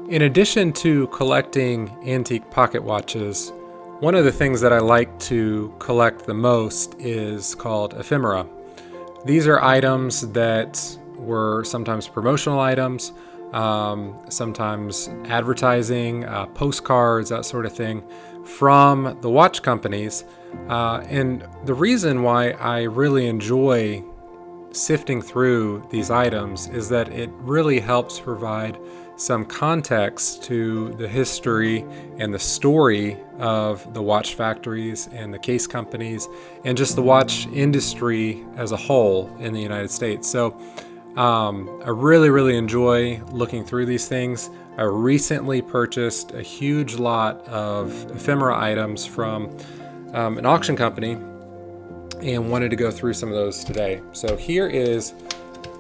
In addition to collecting antique pocket watches, one of the things that I like to collect the most is called ephemera. These are items that were sometimes promotional items, sometimes advertising, postcards, that sort of thing, from the watch companies. And the reason why I really enjoy sifting through these items is that it really helps provide some context to the history and the story of the watch factories and the case companies and just the watch industry as a whole in the United States. So I really enjoy looking through these things. I recently purchased a huge lot of ephemera items from an auction company and wanted to go through some of those today. So here is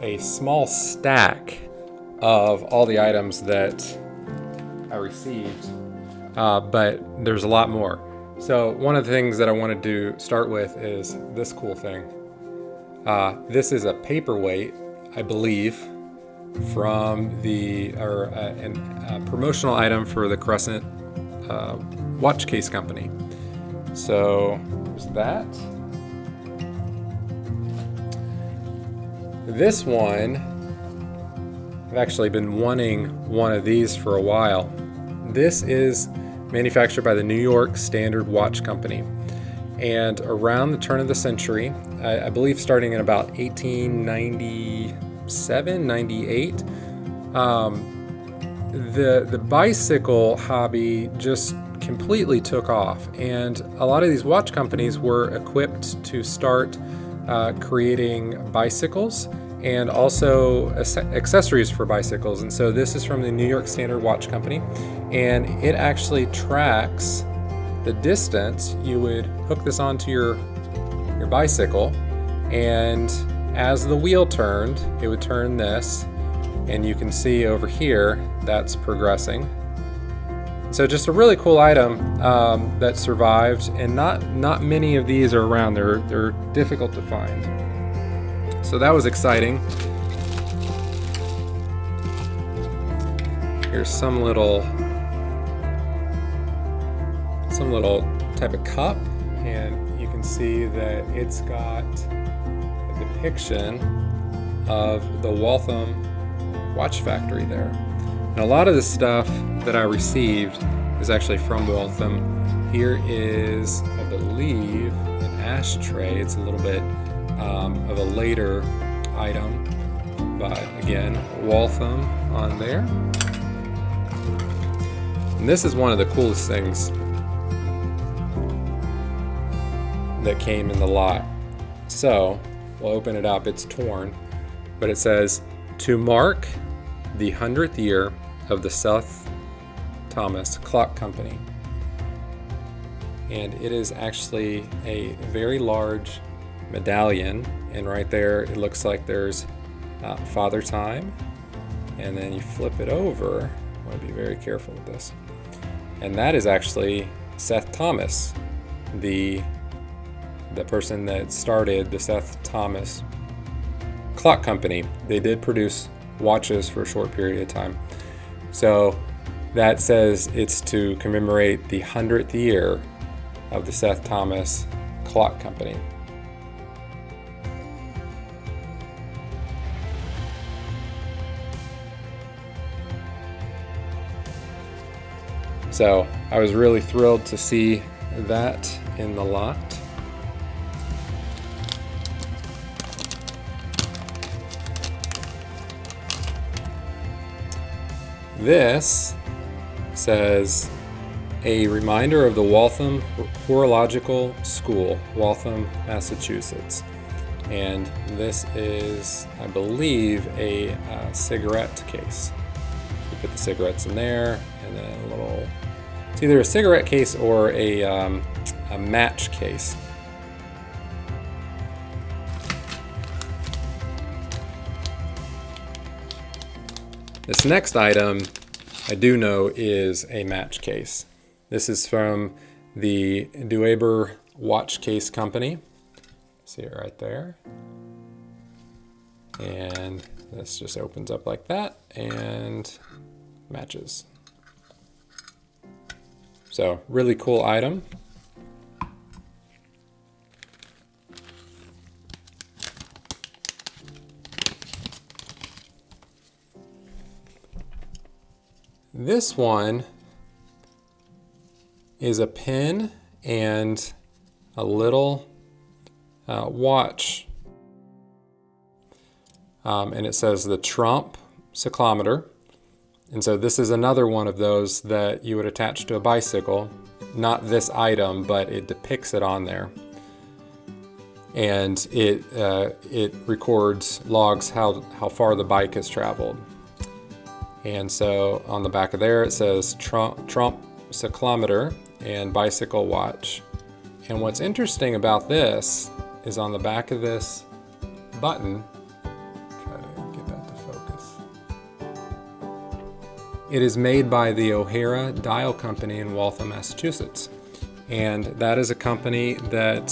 a small stack of all the items that I received, but there's a lot more. So one of the things that I wanted to start with is this cool thing. This is a paperweight, I believe, from a promotional item for the Crescent Watch Case Company. So there's that. This one, I've actually been wanting one of these for a while. This is manufactured by the New York Standard Watch Company. And around the turn of the century, I believe starting in about 1897, 98, the bicycle hobby just completely took off. And a lot of these watch companies were equipped to start creating bicycles and also accessories for bicycles. And so this is from the New York Standard Watch Company, and it actually tracks the distance. You would hook this onto your bicycle, and as the wheel turned, it would turn this, and you can see over here that's progressing. So just a really cool item that survived, and not many of these are around. They're difficult to find. So that was exciting. Here's some little type of cup, and you can see that it's got a depiction of the Waltham watch factory there. And a lot of the stuff that I received is actually from Waltham. Here is, I believe, an ashtray. It's a little bit of a later item, but again, Waltham on there. And this is one of the coolest things that came in the lot. So we'll open it up. It's torn, but it says, "To mark the 100th year of the Seth Thomas Clock Company." And it is actually a very large medallion, and right there it looks like there's Father Time, and then you flip it over. I want to be very careful with this, and that is actually Seth Thomas, the person that started the Seth Thomas Clock Company. They did produce watches for a short period of time. So that says it's to commemorate the 100th year of the Seth Thomas Clock Company. So I was really thrilled to see that in the lot. This says, "A reminder of the Waltham Horological School, Waltham, Massachusetts." And this is, I believe, a cigarette case. You put the cigarettes in there, and then a little, it's either a cigarette case or a match case. This next item I do know is a match case. This is from the Chicago Watch Case Company. See it right there. And this just opens up like that and matches. So really cool item. This one is a pin and a little watch, and it says the Trump cyclometer. And so this is another one of those that you would attach to a bicycle. Not this item, but it depicts it on there. And it records, logs how far the bike has traveled. And so on the back of there it says Trump cyclometer and bicycle watch. And what's interesting about this is on the back of this button, try to get that to focus. It is made by the O'Hara Dial Company in Waltham, Massachusetts. And that is a company that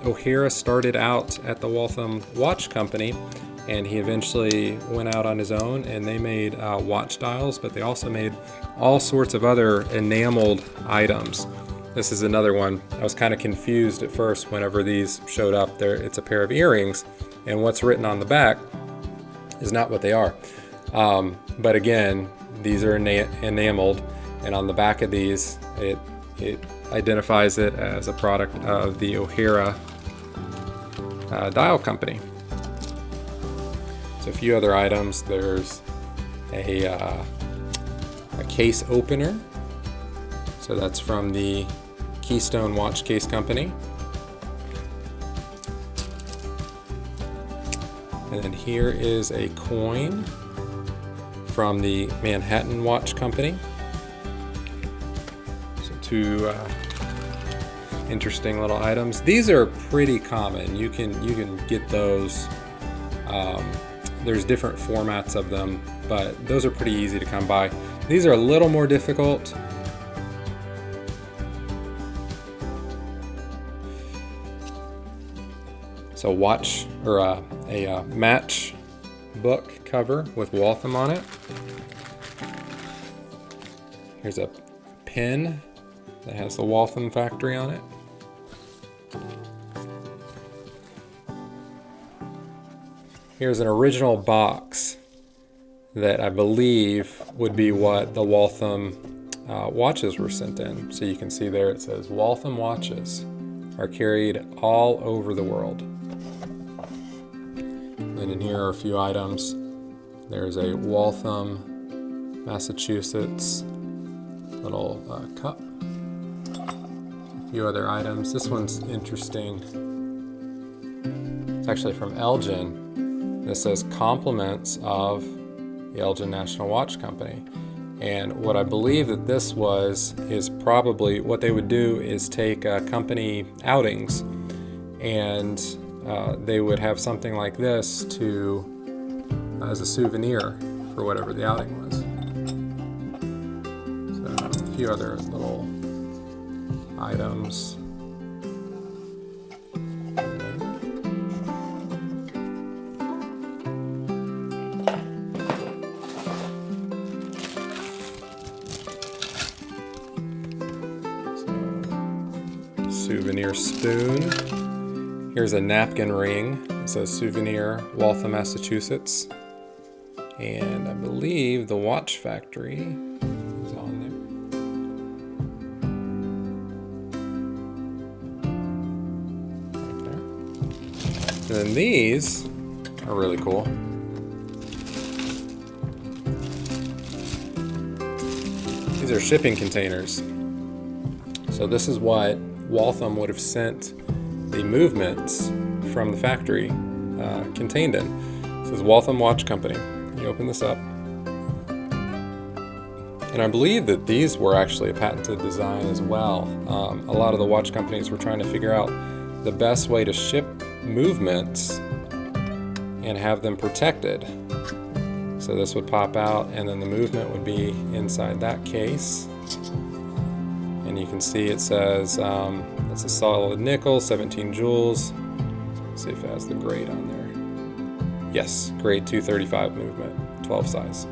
O'Hara started out at the Waltham Watch Company, and he eventually went out on his own, and they made watch dials, but they also made all sorts of other enameled items. This is another one. I was kind of confused at first whenever these showed up. It's a pair of earrings, and what's written on the back is not what they are. But again, these are enameled, and on the back of these, it identifies it as a product of the O'Hara Dial Company. So a few other items. There's a case opener. So that's from the Keystone Watch Case Company. And then here is a coin from the Manhattan Watch Company. So two interesting little items. These are pretty common. You can get those. There's different formats of them, but those are pretty easy to come by. These are a little more difficult. So watch, or a match book cover with Waltham on it. Here's a pin that has the Waltham factory on it. Here's an original box that I believe would be what the Waltham watches were sent in. So you can see there it says Waltham watches are carried all over the world. And in here are a few items. There's a Waltham, Massachusetts little cup. A few other items. This one's interesting. It's actually from Elgin. This says compliments of the Elgin National Watch Company. And what I believe that this was is probably what they would do is take company outings, and they would have something like this as a souvenir for whatever the outing was. So a few other little items. Souvenir spoon. Here's a napkin ring. It says souvenir, Waltham, Massachusetts. And I believe the watch factory is on there. Right there. And then these are really cool. These are shipping containers. So this is what Waltham would have sent the movements from the factory contained in. This is Waltham Watch Company. You open this up. And I believe that these were actually a patented design as well. A lot of the watch companies were trying to figure out the best way to ship movements and have them protected. So this would pop out, and then the movement would be inside that case. And you can see it says it's a solid nickel, 17 joules. Let's see if it has the grade on there. Yes, grade 235 movement, 12 size.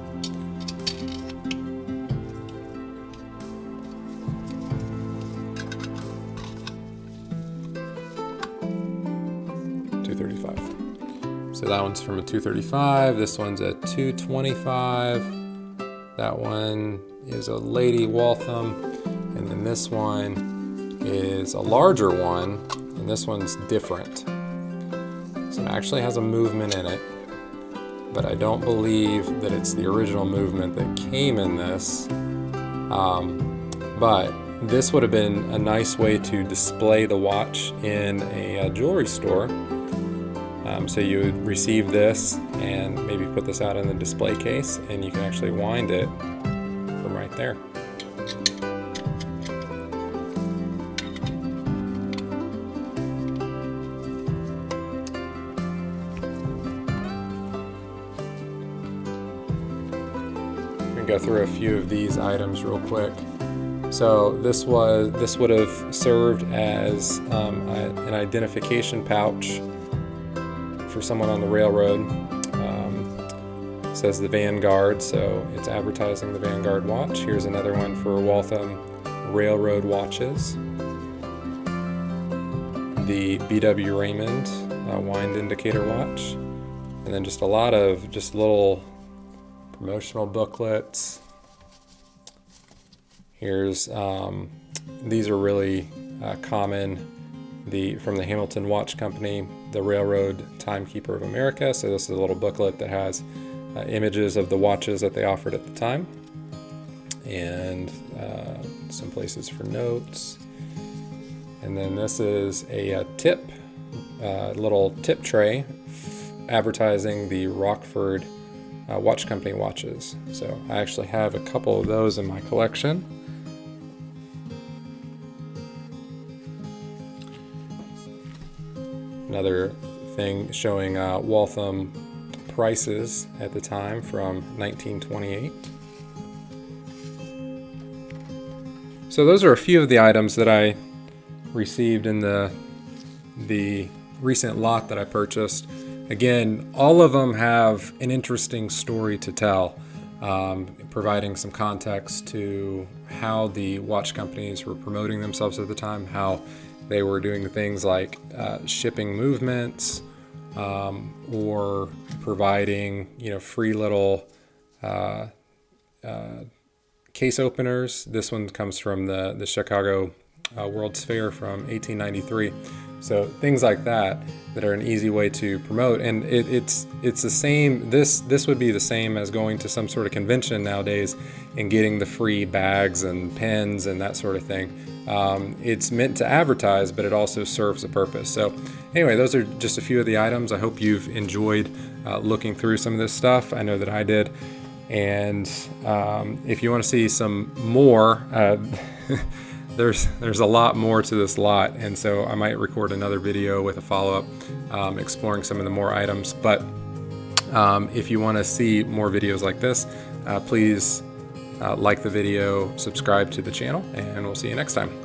235. So that one's from a 235. This one's a 225. That one is a Lady Waltham. And then this one is a larger one. And this one's different. So it actually has a movement in it. But I don't believe that it's the original movement that came in this. But this would have been a nice way to display the watch in a jewelry store. So you would receive this and maybe put this out in the display case, and you can actually wind it from right there. Go through a few of these items real quick. So this would have served as an identification pouch for someone on the railroad. It says the Vanguard, so it's advertising the Vanguard watch. Here's another one for Waltham Railroad watches. The B.W. Raymond wind indicator watch, and then just a lot of little promotional booklets. Here's these are really common. From the Hamilton Watch Company, the Railroad Timekeeper of America. So this is a little booklet that has images of the watches that they offered at the time, and some places for notes. And then this is a little tip tray advertising the Rockford Watch Company watches. So I actually have a couple of those in my collection. Another thing showing Waltham prices at the time from 1928. So those are a few of the items that I received in the recent lot that I purchased. Again, all of them have an interesting story to tell, providing some context to how the watch companies were promoting themselves at the time, how they were doing things like shipping movements, or providing free little case openers. This one comes from the Chicago World's Fair from 1893. So things like that are an easy way to promote, and it's the same. This would be the same as going to some sort of convention nowadays and getting the free bags and pens and that sort of thing. It's meant to advertise, but it also serves a purpose. So anyway, those are just a few of the items. I hope you've enjoyed looking through some of this stuff. I know that I did. And if you want to see some more, there's a lot more to this lot, and so I might record another video with a follow-up exploring some of the more items. But if you want to see more videos like this, please like the video, subscribe to the channel, and we'll see you next time.